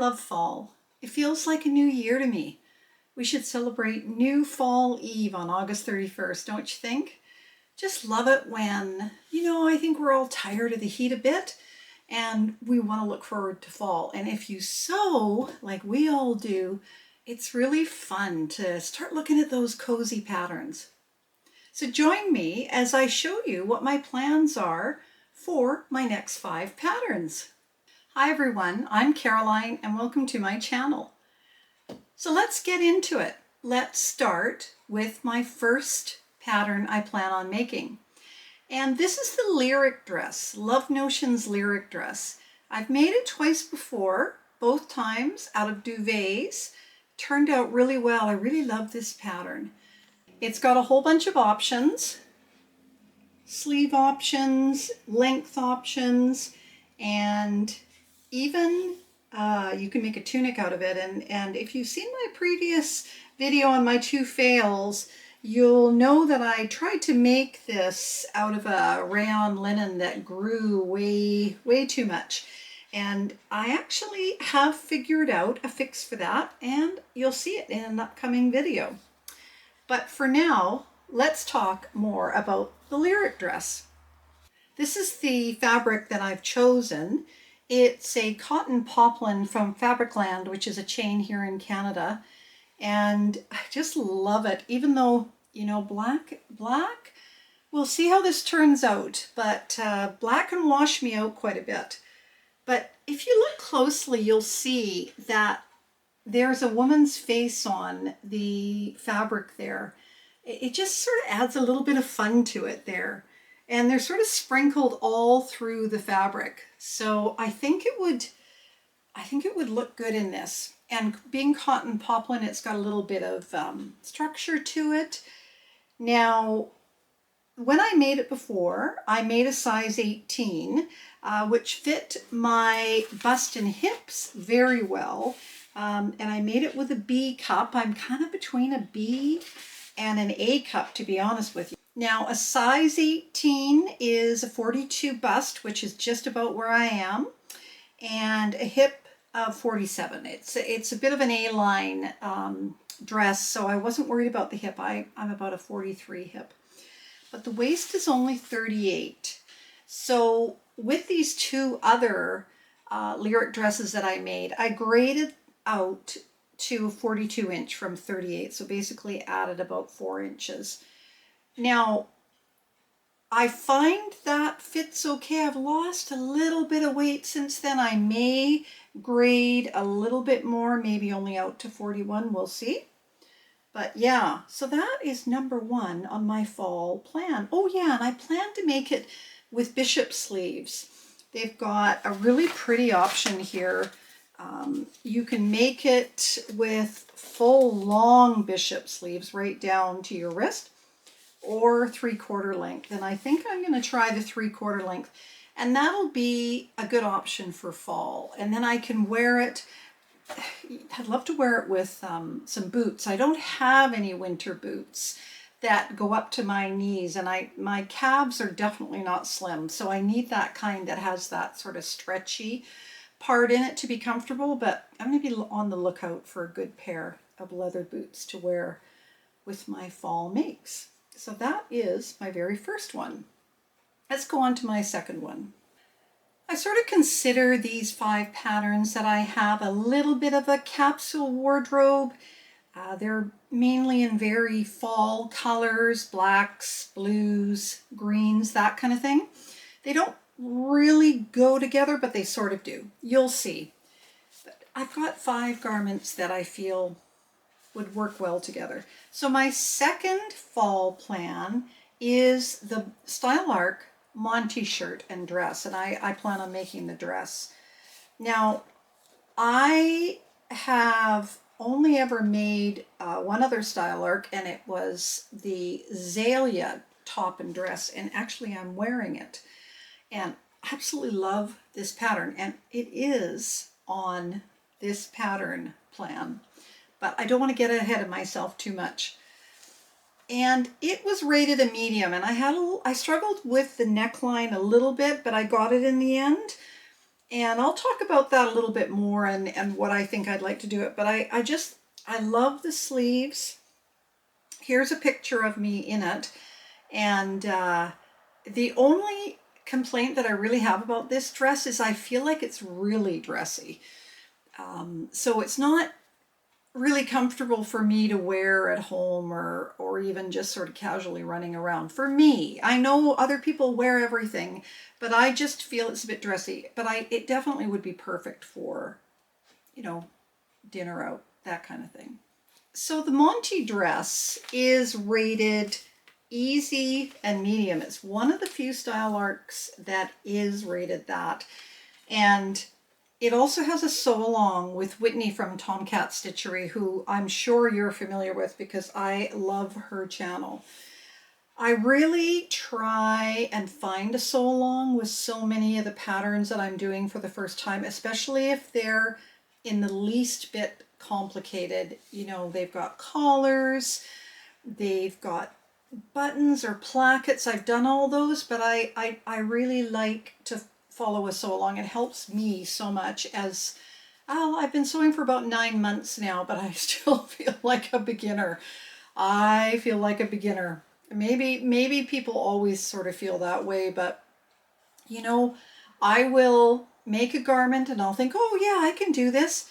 love fall. It feels like a new year to me. We should celebrate New Fall Eve on August 31st, don't you think? Just love it when, I think we're all tired of the heat a bit and we want to look forward to fall. And if you sew, like we all do, it's really fun to start looking at those cozy patterns. So join me as I show you what my plans are for my next 5 patterns. Hi everyone, I'm Caroline and welcome to my channel. So let's get into it. Let's start with my first pattern I plan on making. And this is the lyric dress, Love Notions lyric dress. I've made it twice before, both times out of duvets. Turned out really well. I really love this pattern. It's got a whole bunch of options, sleeve options, length options, and even you can make a tunic out of it. And if you've seen my previous video on my 2 fails, you'll know that I tried to make this out of a rayon linen that grew way too much. And I actually have figured out a fix for that, and you'll see it in an upcoming video. But for now, let's talk more about the lyric dress. This is the fabric that I've chosen. It's a cotton poplin from Fabricland, which is a chain here in Canada. And I just love it, even though, black, we'll see how this turns out, but black can wash me out quite a bit. But if you look closely, you'll see that there's a woman's face on the fabric there. It just sort of adds a little bit of fun to it there. And they're sort of sprinkled all through the fabric. So I think it would look good in this. And being cotton poplin, it's got a little bit of structure to it. Now, when I made it before, I made a size 18, which fit my bust and hips very well. And I made it with a B cup. I'm kind of between a B and an A cup, to be honest with you. Now, a size 18 is a 42 bust, which is just about where I am, and a hip of 47. It's a bit of an A-line dress, so I wasn't worried about the hip. I'm about a 43 hip. But the waist is only 38. So with these 2 other lyric dresses that I made, I graded out to a 42 inch from 38. So basically added about 4 inches. Now, I find that fits okay. I've lost a little bit of weight since then. I may grade a little bit more, maybe only out to 41, we'll see. But yeah, so that is number 1 on my fall plan. Oh yeah, and I plan to make it with bishop sleeves. They've got a really pretty option here. You can make it with full long bishop sleeves right down to your wrist, or 3/4 length. And I think I'm going to try the 3/4 length. And that'll be a good option for fall. And then I can wear it. I'd love to wear it with some boots. I don't have any winter boots that go up to my knees, and my calves are definitely not slim, so I need that kind that has that sort of stretchy part in it to be comfortable. But I'm going to be on the lookout for a good pair of leather boots to wear with my fall makes. So that is my very first one. Let's go on to my second one. I sort of consider these 5 patterns that I have a little bit of a capsule wardrobe. They're mainly in very fall colors, blacks, blues, greens, that kind of thing. They don't really go together, but they sort of do. You'll see. But I've got 5 garments that I feel would work well together. So my second fall plan is the Style Arc Monty shirt and dress, and I plan on making the dress. Now, I have only ever made one other Style Arc, and it was the Zelia top and dress, and actually I'm wearing it. And I absolutely love this pattern, and it is on this pattern plan. But I don't want to get ahead of myself too much. And it was rated a medium, and I struggled with the neckline a little bit, but I got it in the end. And I'll talk about that a little bit more and what I think I'd like to do it. But I love the sleeves. Here's a picture of me in it. And the only complaint that I really have about this dress is I feel like it's really dressy. So it's not really comfortable for me to wear at home or even just sort of casually running around. For me, I know other people wear everything, but I just feel it's a bit dressy. But it definitely would be perfect for, you know, dinner out, that kind of thing. So the Monty dress is rated easy and medium. It's one of the few style arcs that is rated that. And it also has a sew along with Whitney from Tomcat Stitchery, who I'm sure you're familiar with because I love her channel. I really try and find a sew along with so many of the patterns that I'm doing for the first time, especially if they're in the least bit complicated. You know, they've got collars, they've got buttons or plackets. I've done all those, but I really like to follow a sew along. It helps me so much as, oh, I've been sewing for about 9 months now, but I still feel like a beginner. I feel like a beginner. Maybe people always sort of feel that way, but you know, I will make a garment and I'll think, oh yeah, I can do this.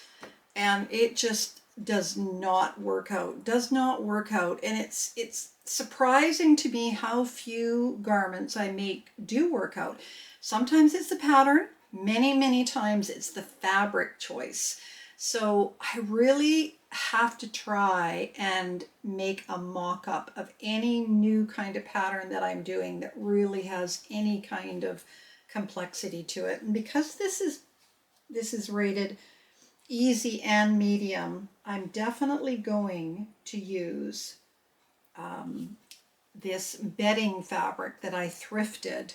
And it just does not work out, And it's surprising to me how few garments I make do work out. Sometimes it's the pattern, many times it's the fabric choice. So I really have to try and make a mock-up of any new kind of pattern that I'm doing that really has any kind of complexity to it. And because this is rated easy and medium, I'm definitely going to use this bedding fabric that I thrifted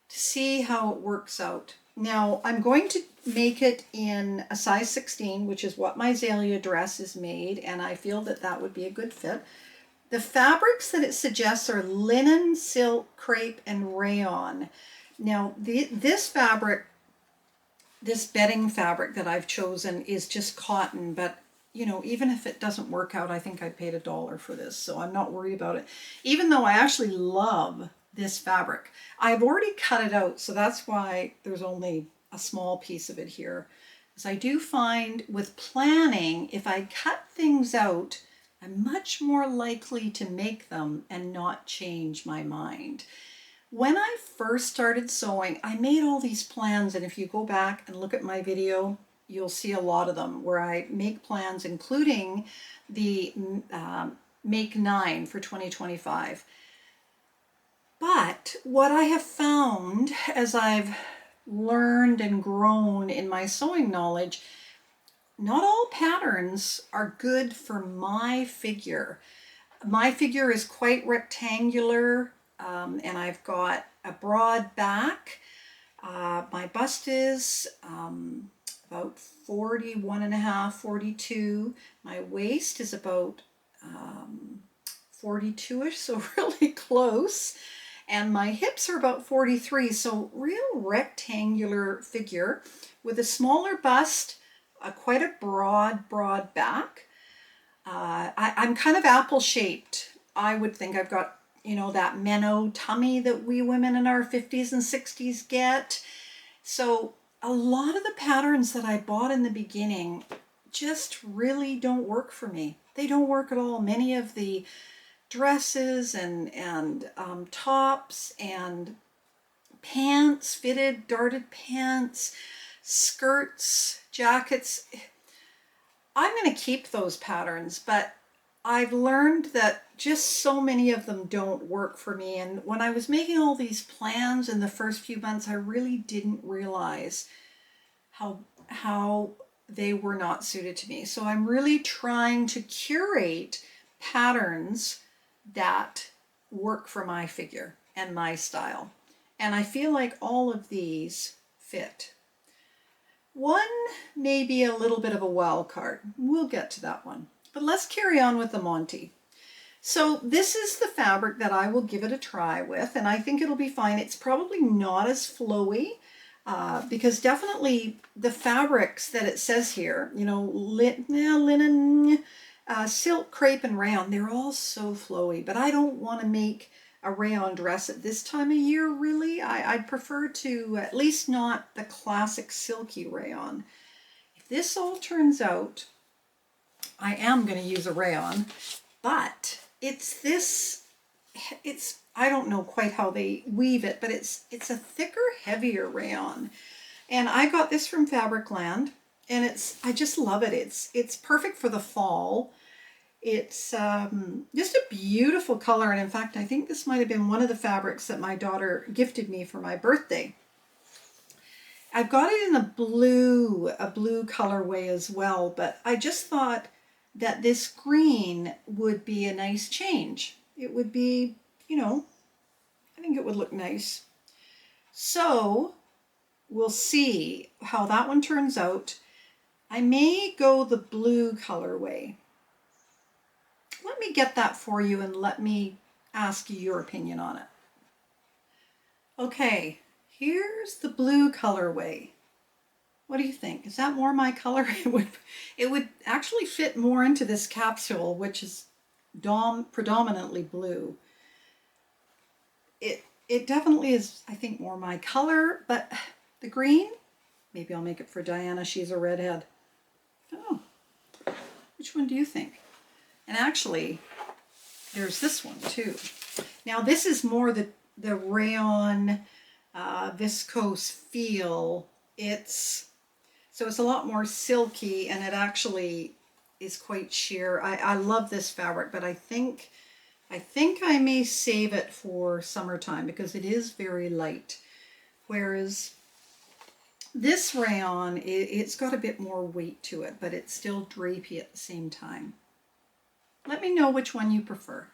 to see how it works out. Now I'm going to make it in a size 16, which is what my Zelia dress is made, and I feel that that would be a good fit. The fabrics that it suggests are linen, silk, crepe, and rayon. Now this fabric, this bedding fabric that I've chosen is just cotton, but you know, even if it doesn't work out, I think I paid $1 for this, so I'm not worried about it. Even though I actually love this fabric. I've already cut it out, so that's why there's only a small piece of it here. Because I do find with planning, if I cut things out, I'm much more likely to make them and not change my mind. When I first started sewing, I made all these plans, and if you go back and look at my video, you'll see a lot of them where I make plans, including the Make 9 for 2025. But what I have found as I've learned and grown in my sewing knowledge, not all patterns are good for my figure. My figure is quite rectangular, and I've got a broad back. My bust is about 41 and a half, 42. My waist is about 42-ish, so really close. And my hips are about 43, so real rectangular figure with a smaller bust, quite a broad back. I'm kind of apple-shaped. I would think I've got, you know, that minnow tummy that we women in our 50s and 60s get. So a lot of the patterns that I bought in the beginning just really don't work for me. They don't work at all. Many of the dresses and tops and pants, fitted, darted pants, skirts, jackets. I'm going to keep those patterns, but I've learned that just so many of them don't work for me. And when I was making all these plans in the first few months, I really didn't realize how they were not suited to me. So I'm really trying to curate patterns that work for my figure and my style. And I feel like all of these fit. One may be a little bit of a wild card. We'll get to that one. But let's carry on with the Monty. So this is the fabric that I will give it a try with, and I think it'll be fine. It's probably not as flowy because definitely the fabrics that it says here, you know, linen, silk, crepe, and rayon, they're all so flowy, but I don't want to make a rayon dress at this time of year, really. I'd prefer to at least not the classic silky rayon. If this all turns out, I am going to use a rayon, but I don't know quite how they weave it, but it's a thicker, heavier rayon. And I got this from Fabricland, and I just love it. It's perfect for the fall. It's just a beautiful color, and in fact, I think this might have been one of the fabrics that my daughter gifted me for my birthday. I've got it in a blue colorway as well, but I just thought that this green would be a nice change. It would be, you know, I think it would look nice. So we'll see how that one turns out. I may go the blue colorway. Let me get that for you and let me ask you your opinion on it. Okay, here's the blue colorway. What do you think? Is that more my color? It would actually fit more into this capsule, which is predominantly blue. It definitely is, I think, more my color, but the green, maybe I'll make it for Diana. She's a redhead. Oh, which one do you think? And actually, there's this one too. Now this is more the rayon viscose feel. So it's a lot more silky, and it actually is quite sheer. I love this fabric, but I think I may save it for summertime because it is very light. Whereas this rayon, it's got a bit more weight to it, but it's still drapey at the same time. Let me know which one you prefer.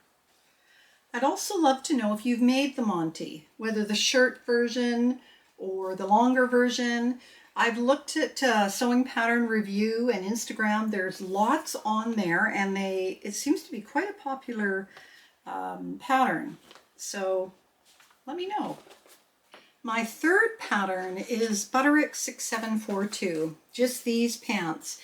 I'd also love to know if you've made the Monty, whether the shirt version or the longer version. I've looked at Sewing Pattern Review and Instagram. There's lots on there, and it seems to be quite a popular pattern. So let me know. My third pattern is Butterick 6742, just these pants.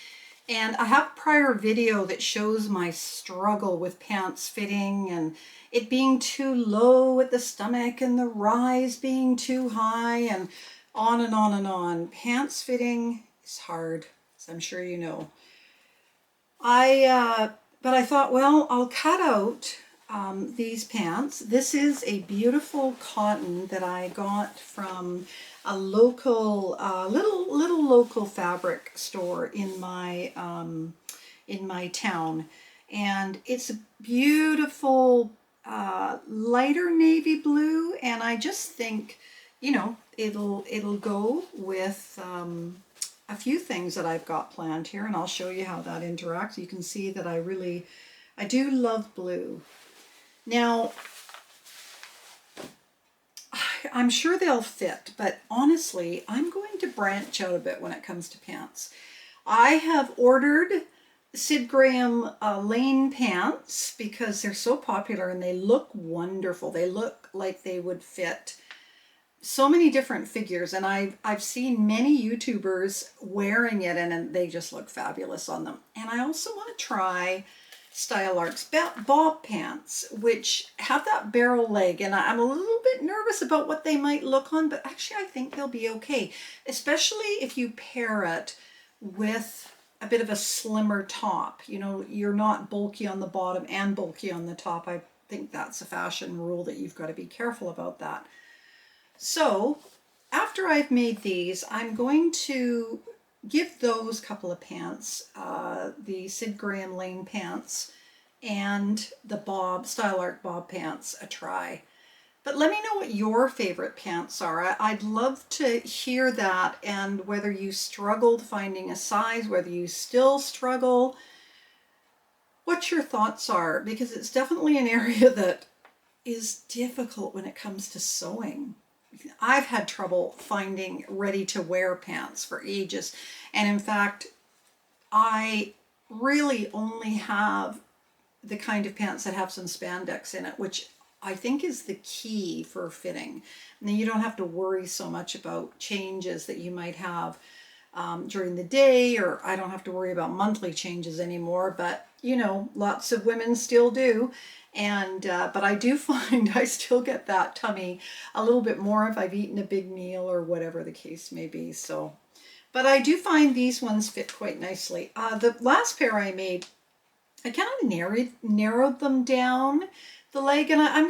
And I have a prior video that shows my struggle with pants fitting and it being too low at the stomach and the rise being too high and on and on and on. Pants fitting is hard, as I'm sure you know. But I thought, well, I'll cut out these pants. This is a beautiful cotton that I got from a local, little local fabric store in my town, and it's a beautiful lighter navy blue, and I just think, you know, it'll go with a few things that I've got planned here, and I'll show you how that interacts. You can see that I do love blue. Now, I'm sure they'll fit, but honestly, I'm going to branch out a bit when it comes to pants. I have ordered Sid Graham Lane pants because they're so popular and they look wonderful. They look like they would fit so many different figures, and I've seen many YouTubers wearing it, and they just look fabulous on them. And I also want to try Style Art's bob pants, which have that barrel leg, and I'm a little bit nervous about what they might look on, but actually I think they'll be okay, especially if you pair it with a bit of a slimmer top. You know, you're not bulky on the bottom and bulky on the top. I think that's a fashion rule that you've got to be careful about that. So after I've made these, I'm going to give those couple of pants, the Sid Graham Lane pants and the Style Art Bob pants, a try. But let me know what your favorite pants are. I'd love to hear that, and whether you struggled finding a size, whether you still struggle, what your thoughts are, because it's definitely an area that is difficult when it comes to sewing. I've had trouble finding ready-to-wear pants for ages, and in fact, I really only have the kind of pants that have some spandex in it, which I think is the key for fitting. And then you don't have to worry so much about changes that you might have during the day, or I don't have to worry about monthly changes anymore, but you know, lots of women still do. And but I do find I still get that tummy a little bit more if I've eaten a big meal or whatever the case may be. So, but I do find these ones fit quite nicely. The last pair I made, I kind of narrowed them down the leg, and I'm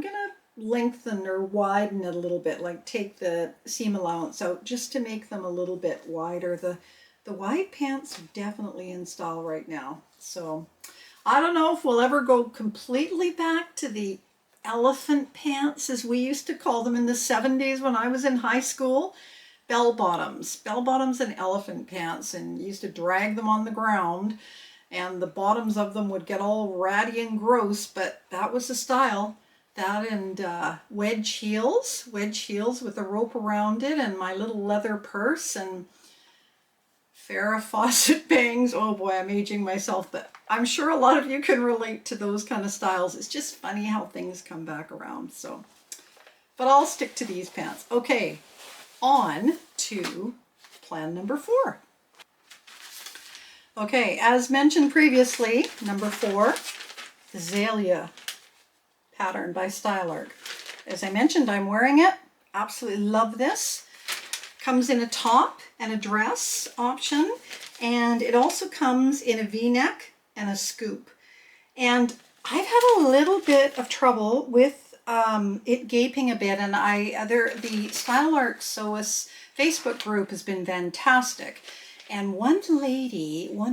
gonna lengthen or widen it a little bit, like take the seam allowance out just to make them a little bit wider. The wide pants are definitely in style right now. So I don't know if we'll ever go completely back to the elephant pants as we used to call them in the 70s when I was in high school. Bell bottoms and elephant pants, and used to drag them on the ground, and the bottoms of them would get all ratty and gross, but that was the style. That and wedge heels with a rope around it, and my little leather purse, and Farrah Fawcett bangs. Oh boy, I'm aging myself, but I'm sure a lot of you can relate to those kind of styles. It's just funny how things come back around. So, but I'll stick to these pants. Okay, on to plan number 4. Okay, as mentioned previously, number 4, the Zelia pattern by Stylark. As I mentioned, I'm wearing it. Absolutely love this. Comes in a top and a dress option, and it also comes in a V-neck and a scoop. And I've had a little bit of trouble with it gaping a bit, and the Stylark Sewist Facebook group has been fantastic. And one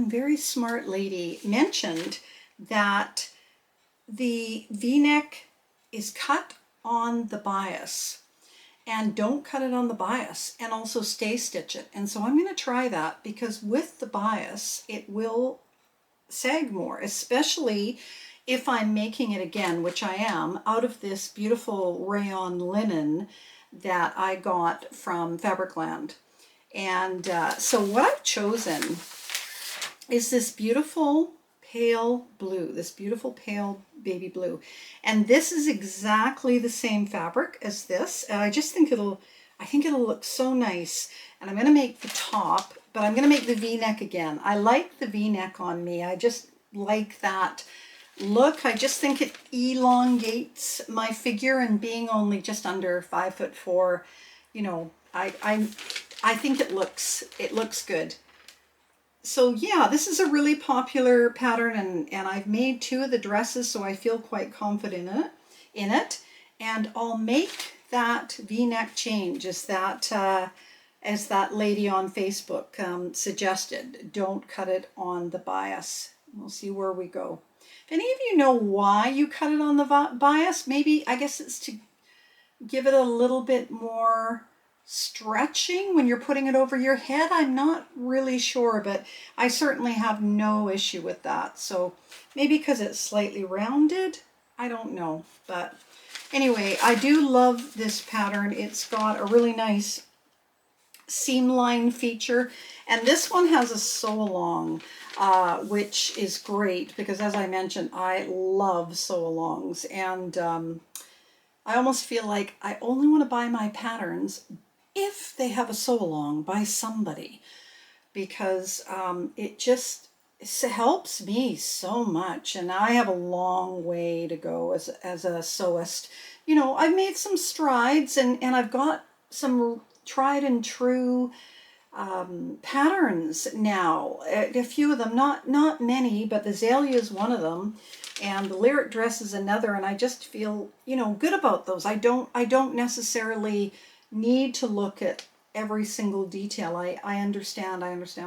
very smart lady mentioned that the V-neck is cut on the bias, and don't cut it on the bias, and also stay stitch it. And so I'm going to try that, because with the bias it will sag more, especially if I'm making it again, which I am, out of this beautiful rayon linen that I got from Fabricland. And so what I've chosen is this beautiful pale blue, this beautiful pale baby blue. And this is exactly the same fabric as this. And I just think it'll look so nice. And I'm going to make the top, but I'm going to make the V-neck again. I like the V-neck on me. I just like that look. I just think it elongates my figure, and being only just under 5'4", you know, I think it looks good. So yeah, this is a really popular pattern, and I've made 2 of the dresses, so I feel quite confident in it. And I'll make that V-neck change as that lady on Facebook suggested. Don't cut it on the bias. We'll see where we go. If any of you know why you cut it on the bias, maybe, I guess it's to give it a little bit more stretching when you're putting it over your head. I'm not really sure, but I certainly have no issue with that. So maybe because it's slightly rounded, I don't know. But anyway, I do love this pattern. It's got a really nice seam line feature, and this one has a sew along, which is great because, as I mentioned, I love sew alongs, and I almost feel like I only want to buy my patterns if they have a sew along by somebody, because it just helps me so much. And I have a long way to go as a sewist. You know, I've made some strides, and I've got some tried and true patterns now. A few of them, not many, but the Zelia is one of them, and the Lyric dress is another, and I just feel, you know, good about those. I don't necessarily need to look at every single detail. I understand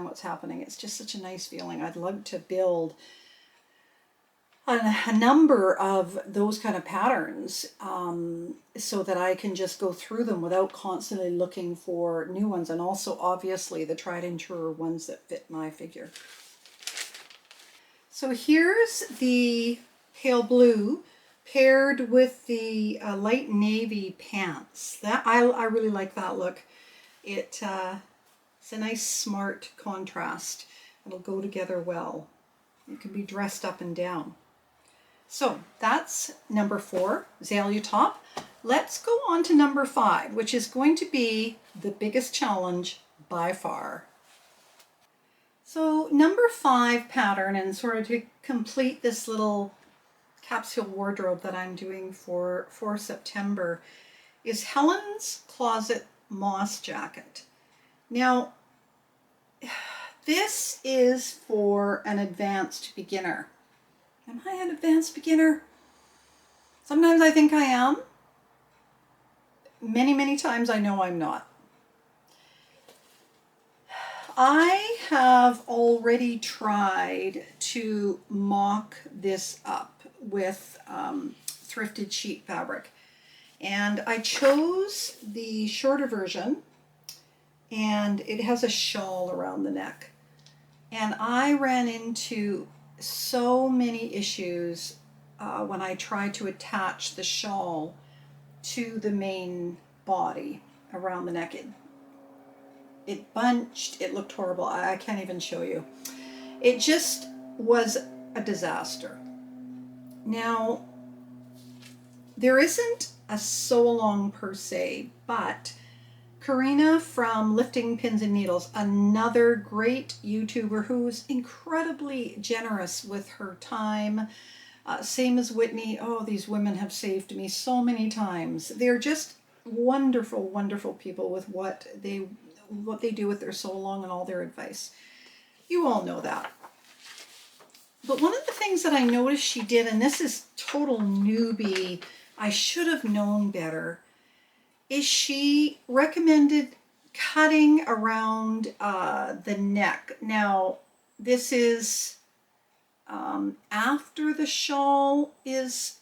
what's happening. It's just such a nice feeling. I'd love to build a number of those kind of patterns so that I can just go through them without constantly looking for new ones, and also obviously the tried and true ones that fit my figure. So here's the pale blue paired with the light navy pants. That I really like that look. It's a nice smart contrast. It'll go together well. It can be dressed up and down. So that's number 4, Zelia top. Let's go on to number 5, which is going to be the biggest challenge by far. So number 5 pattern, and sort of to complete this little capsule wardrobe that I'm doing for September, is Helen's Closet Moss Jacket. Now, this is for an advanced beginner. Am I an advanced beginner? Sometimes I think I am. Many times I know I'm not. I have already tried to mock this up with thrifted sheet fabric, and I chose the shorter version, and it has a shawl around the neck, and I ran into so many issues when I tried to attach the shawl to the main body around the neck. It bunched, it looked horrible. I can't even show you. It just was a disaster. Now, there isn't a sew-along per se, but Karina from Lifting Pins and Needles, another great YouTuber who's incredibly generous with her time, same as Whitney. Oh, these women have saved me so many times. They're just wonderful people with what they do with their sew-along and all their advice. You all know that. But one of the things that I noticed she did, and this is total newbie, I should have known better, is she recommended cutting around the neck. Now, this is after the shawl is,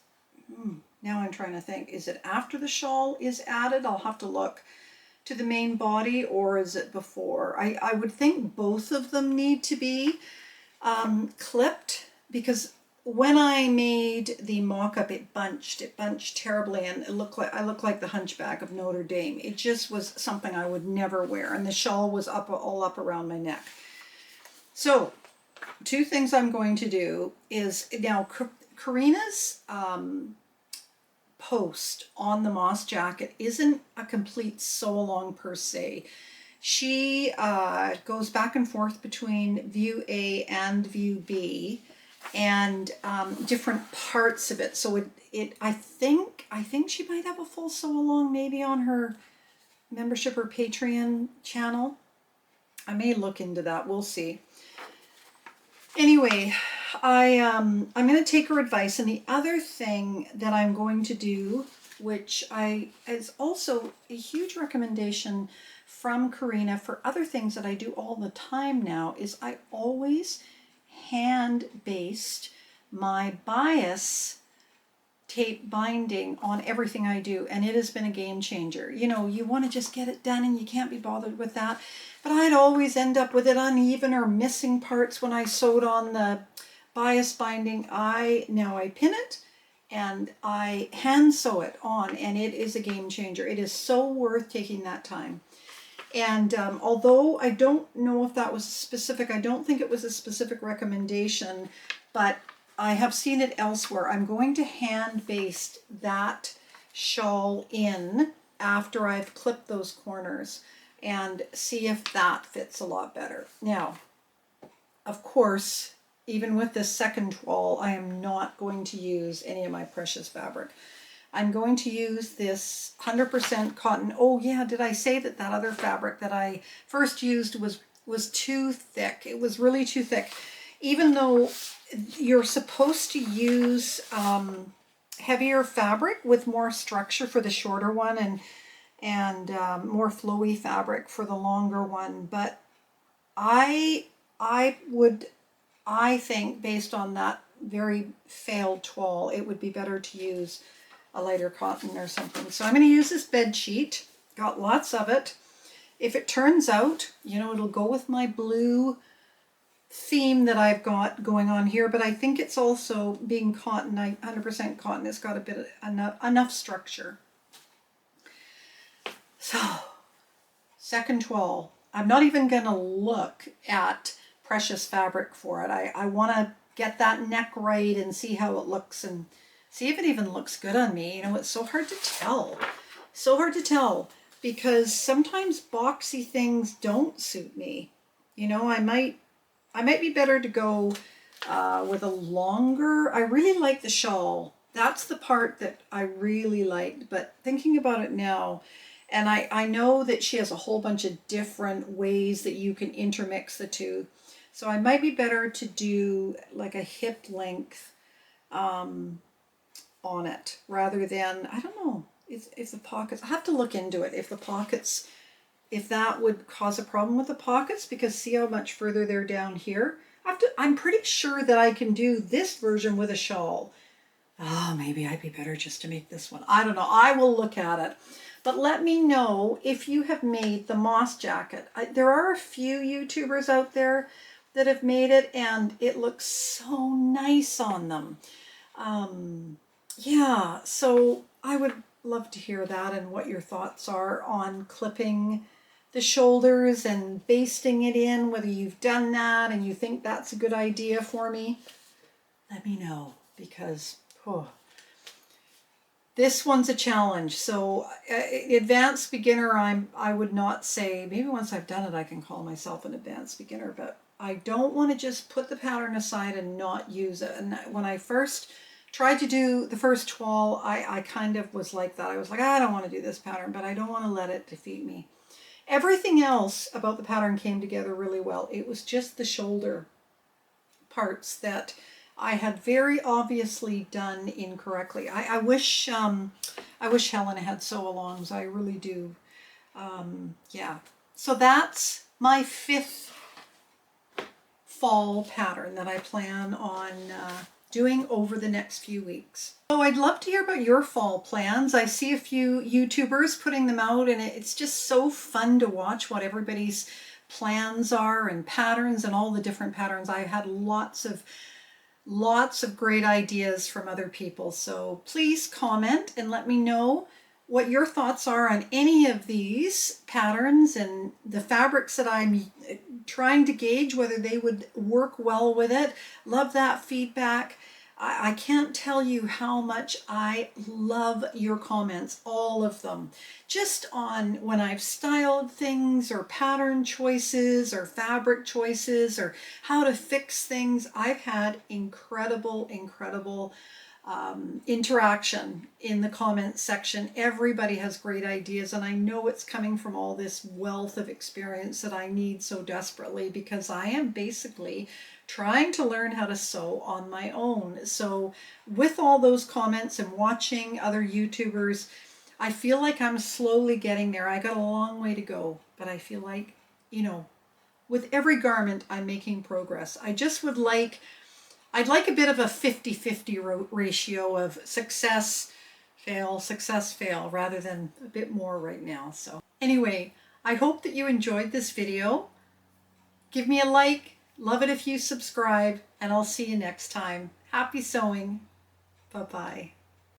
now I'm trying to think, is it after the shawl is added? I'll have to look. To the main body, or is it before? I would think both of them need to be clipped, because when I made the mock-up, it bunched terribly, and I looked like the Hunchback of Notre Dame. It just was something I would never wear, and the shawl was all up around my neck. So 2 things I'm going to do is, now Karina's post on the moss jacket isn't a complete sew-along per se. She goes back and forth between view A and view B, and different parts of it. So I think she might have a full sew-along maybe on her membership or Patreon channel. I may look into that. We'll see. Anyway, I'm going to take her advice, and the other thing that I'm going to do, which is also a huge recommendation from Karina for other things that I do all the time now, is I always hand baste my bias tape binding on everything I do, and it has been a game changer. You know, you want to just get it done and you can't be bothered with that, but I'd always end up with it uneven or missing parts when I sewed on the bias binding. Now I pin it and I hand sew it on, and it is a game changer. It is so worth taking that time. And although I don't know if that was specific, I don't think it was a specific recommendation, but I have seen it elsewhere. I'm going to hand baste that shawl in after I've clipped those corners and see if that fits a lot better. Now, of course, even with this second toile, I am not going to use any of my precious fabric. I'm going to use this 100% cotton. Oh yeah, did I say that other fabric that I first used was too thick? It was really too thick. Even though you're supposed to use heavier fabric with more structure for the shorter one, and more flowy fabric for the longer one, but I think based on that very failed toile, it would be better to use a lighter cotton or something. So I'm going to use this bed sheet. Got lots of it. If it turns out, you know, it'll go with my blue theme that I've got going on here, but I think it's also, being cotton, 100% cotton, it's got a bit of enough structure. So, second toile. I'm not even going to look at precious fabric for it. I want to get that neck right and see how it looks and see if it even looks good on me. You know, it's so hard to tell. So hard to tell because sometimes boxy things don't suit me. You know, I might be better to go with a longer, I really like the shawl. That's the part that I really liked, but thinking about it now, and I know that she has a whole bunch of different ways that you can intermix the two. So I might be better to do like a hip length on it rather than, I don't know, if the pockets, I have to look into it, if the pockets, if that would cause a problem with the pockets, because see how much further they're down here. I'm pretty sure that I can do this version with a shawl. Oh, maybe I'd be better just to make this one. I don't know. I will look at it. But let me know if you have made the moss jacket. There are a few YouTubers out there that have made it, and it looks so nice on them. Yeah, so I would love to hear that and what your thoughts are on clipping the shoulders and basting it in, whether you've done that and you think that's a good idea for me. Let me know, because this one's a challenge. So advanced beginner, I would not say, maybe once I've done it I can call myself an advanced beginner, but I don't want to just put the pattern aside and not use it. And when I first tried to do the first toile, I kind of was like that. I was like, I don't want to do this pattern, but I don't want to let it defeat me. Everything else about the pattern came together really well. It was just the shoulder parts that I had very obviously done incorrectly. I wish Helen had sew-alongs. I really do. Yeah. So that's my 5th fall pattern that I plan on doing over the next few weeks. So I'd love to hear about your fall plans. I see a few YouTubers putting them out, and it's just so fun to watch what everybody's plans are and patterns and all the different patterns. I've had lots of great ideas from other people. So please comment and let me know what your thoughts are on any of these patterns and the fabrics that I'm trying to gauge whether they would work well with it. Love that feedback. I can't tell you how much I love your comments, all of them, just on when I've styled things or pattern choices or fabric choices or how to fix things. I've had incredible interaction in the comments section. Everybody has great ideas, and I know it's coming from all this wealth of experience that I need so desperately, because I am basically trying to learn how to sew on my own. So with all those comments and watching other YouTubers, I feel like I'm slowly getting there. I got a long way to go, but I feel like, you know, with every garment I'm making progress. I just would like, I'd like a bit of a 50-50 ratio of success, fail, rather than a bit more right now. So anyway, I hope that you enjoyed this video. Give me a like, love it if you subscribe, and I'll see you next time. Happy sewing. Bye-bye.